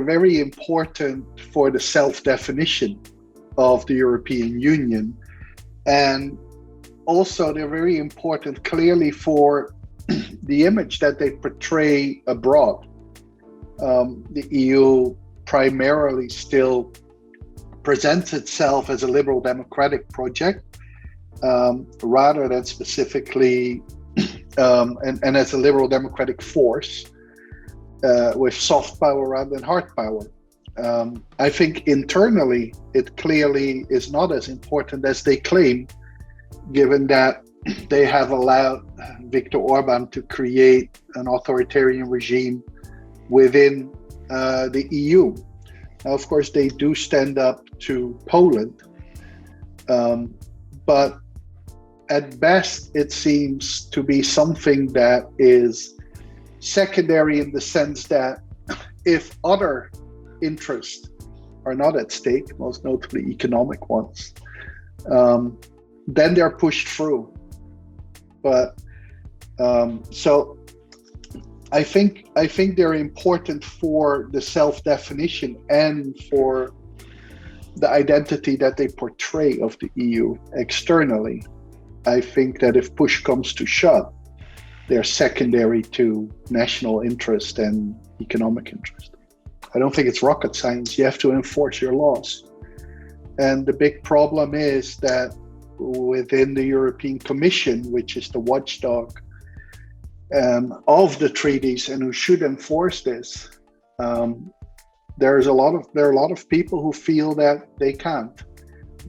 very important for the self-definition of the European Union. And also they're very important clearly for the image that they portray abroad. The EU primarily still presents itself as a liberal democratic project, rather than specifically, and as a liberal democratic force, with soft power rather than hard power. I think internally it clearly is not as important as they claim, given that they have allowed Viktor Orban to create an authoritarian regime within the EU. Now, of course, they do stand up to Poland, but at best it seems to be something that is secondary, in the sense that if other interests are not at stake, most notably economic ones, then they're pushed through. But so I think they're important for the self-definition and for the identity that they portray of the EU externally. I think that if push comes to shove, they're secondary to national interest and economic interest. I don't think it's rocket science. You have to enforce your laws. And the big problem is that within the European Commission, which is the watchdog of the treaties and who should enforce this, there are a lot of people who feel that they can't,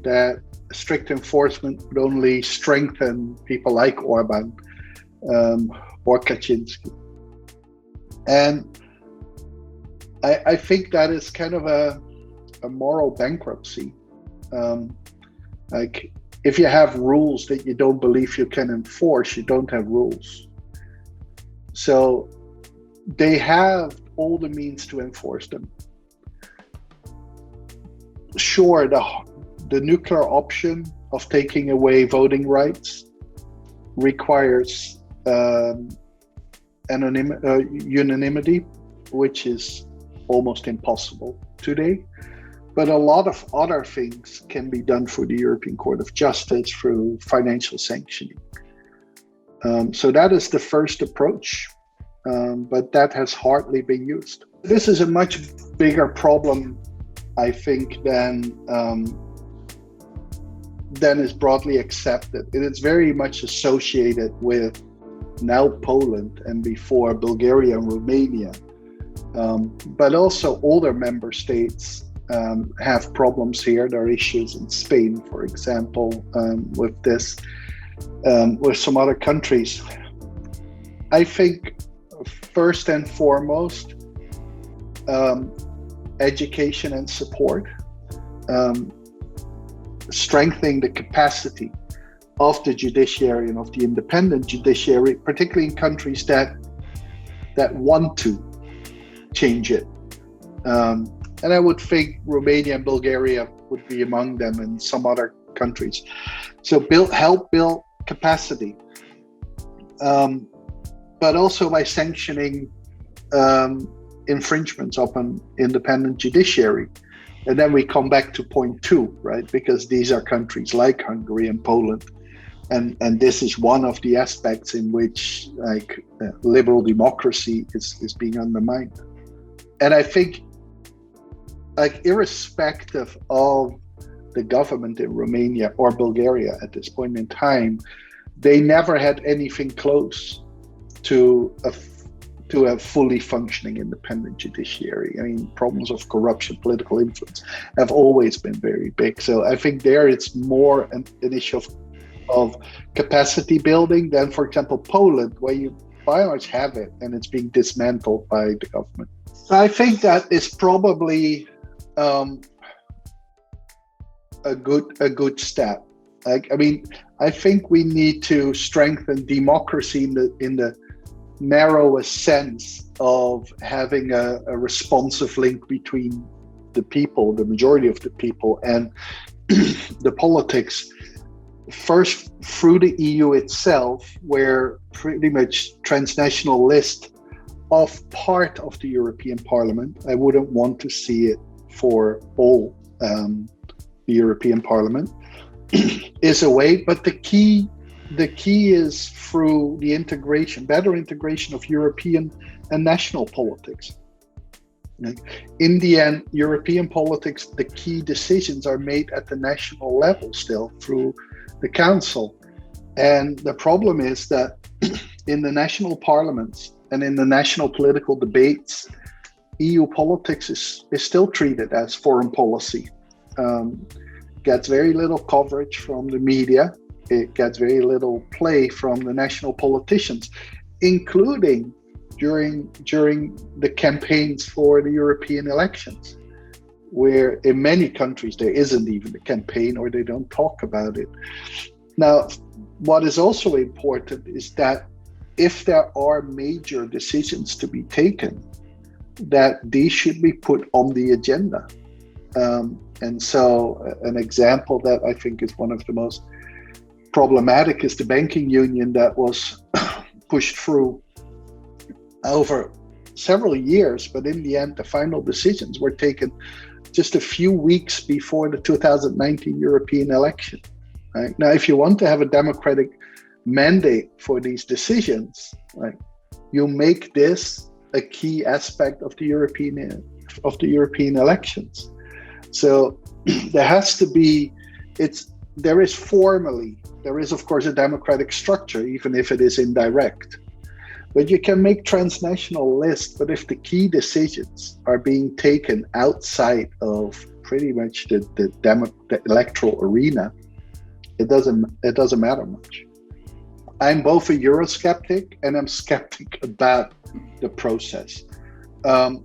that strict enforcement would only strengthen people like Orban or Kaczynski. And I think that is kind of a moral bankruptcy. Like, if you have rules that you don't believe you can enforce, you don't have rules. So they have all the means to enforce them. Sure, the nuclear option of taking away voting rights requires unanimity, which is almost impossible today. But a lot of other things can be done through the European Court of Justice, through financial sanctioning. So that is the first approach, but that has hardly been used. This is a much bigger problem, I think, than is broadly accepted. It is very much associated with now Poland and before Bulgaria and Romania, but also older member states have problems here. There are issues in Spain, for example, with this, with some other countries. I think first and foremost, education and support, strengthening the capacity of the judiciary and of the independent judiciary, particularly in countries that want to change it. And I would think Romania and Bulgaria would be among them, and some other countries. So help build capacity, but also by sanctioning infringements of an independent judiciary. And then we come back to point two, right? Because these are countries like Hungary and Poland. And this is one of the aspects in which liberal democracy is being undermined. And I think, irrespective of the government in Romania or Bulgaria at this point in time, they never had anything close to a fully functioning independent judiciary. I mean, problems of corruption, political influence have always been very big. So I think there it's more an issue of capacity building than, for example, Poland, where you by and large have it and it's being dismantled by the government. So I think that is probably a good step. I think we need to strengthen democracy in the narrowest sense of having a responsive link between the people, the majority of the people, and the politics. First, through the EU itself, where pretty much transnational lists of part of the European Parliament. I wouldn't want to see it for all the European Parliament is a way, but the key is through the better integration of European and national politics. In the end, European politics, the key decisions are made at the national level still through the Council. And the problem is that in the national parliaments and in the national political debates, EU politics is still treated as foreign policy. Gets very little coverage from the media. It gets very little play from the national politicians, including during the campaigns for the European elections, where in many countries there isn't even a campaign or they don't talk about it. Now, what is also important is that if there are major decisions to be taken, that these should be put on the agenda. And so an example that I think is one of the most problematic is the banking union that was pushed through over several years, but in the end, the final decisions were taken just a few weeks before the 2019 European election. Right? Now, if you want to have a democratic mandate for these decisions, right, you make this a key aspect of the European elections. So there has to be, there is of course a democratic structure, even if it is indirect. But you can make transnational lists, but if the key decisions are being taken outside of pretty much the electoral arena, it doesn't matter much. I'm both a Eurosceptic and I'm skeptic about the process. To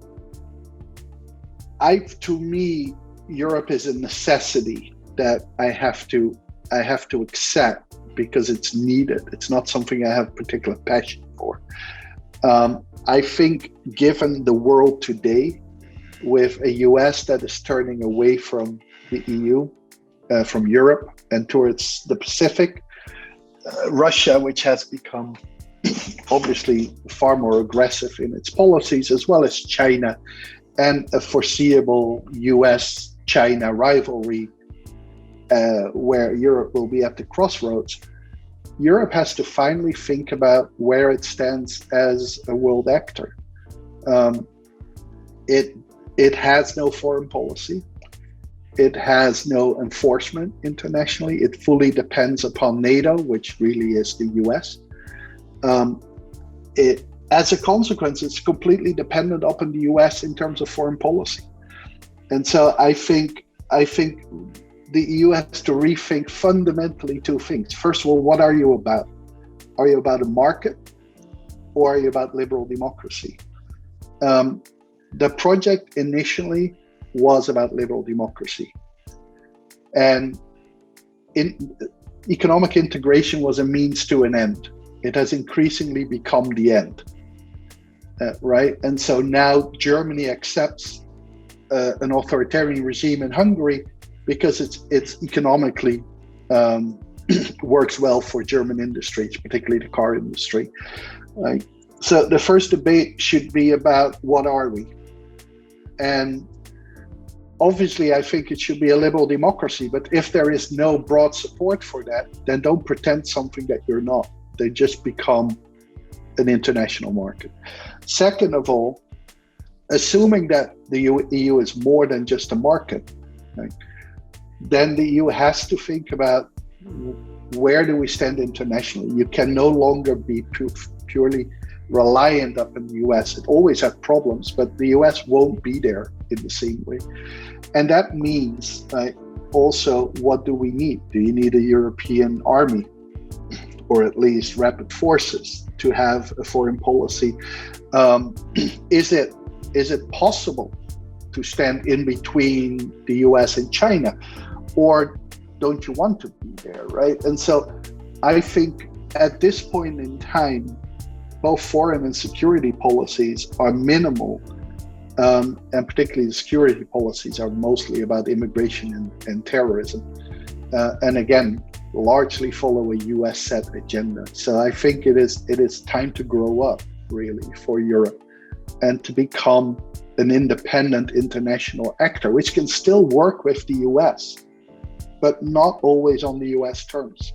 me, Europe is a necessity that I have to accept because it's needed. It's not something I have particular passion for. I think given the world today, with a US that is turning away from the EU, from Europe and towards the Pacific, Russia, which has become obviously far more aggressive in its policies, as well as China, and a foreseeable US-China rivalry where Europe will be at the crossroads, Europe has to finally think about where it stands as a world actor. It has no foreign policy. It has no enforcement internationally. It fully depends upon NATO, which really is the US. As a consequence, it's completely dependent upon the US in terms of foreign policy. And so I think the EU has to rethink fundamentally two things. First of all, what are you about? Are you about a market or are you about liberal democracy? The project initially was about liberal democracy. And economic integration was a means to an end. It has increasingly become the end, right? And so now Germany accepts an authoritarian regime in Hungary because it's economically works well for German industries, particularly the car industry. Right? So the first debate should be about what are we? And obviously, I think it should be a liberal democracy, but if there is no broad support for that, then don't pretend something that you're not. They just become an international market. Second of all, assuming that the EU is more than just a market, right, then the EU has to think about where do we stand internationally. You can no longer be purely reliant upon the US. It always had problems, but the US won't be there in the same way. And that means also, what do we need? Do you need a European army, or at least rapid forces to have a foreign policy? Is it possible to stand in between the US and China, or don't you want to be there, right? And so I think at this point in time, both foreign and security policies are minimal, and particularly the security policies are mostly about immigration and terrorism, and again, largely follow a US set agenda. So I think it is time to grow up, really, for Europe, and to become an independent international actor, which can still work with the US, but not always on the US terms.